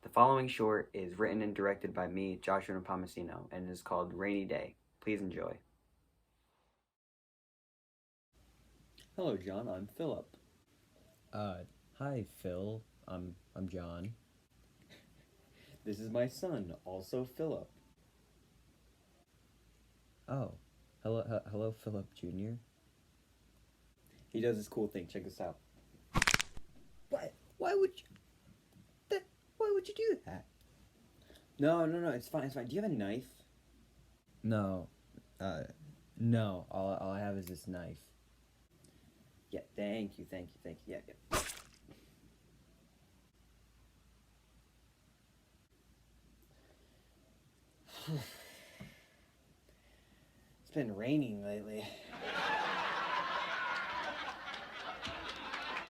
The following short is written and directed by me, Joshua Napomiceno, and is called Rainy Day. Please enjoy. Hello, John. I'm Philip. Uh, Hi Phil. I'm John. This is my son, also Philip. Oh, hello Philip Jr. He does this cool thing. Check this out. What? Why would you? That? Why would you do that? No. It's fine. It's fine. Do you have a knife? No, uh, no. All I have is this knife. Yeah. Thank you. Yeah. It's been raining lately.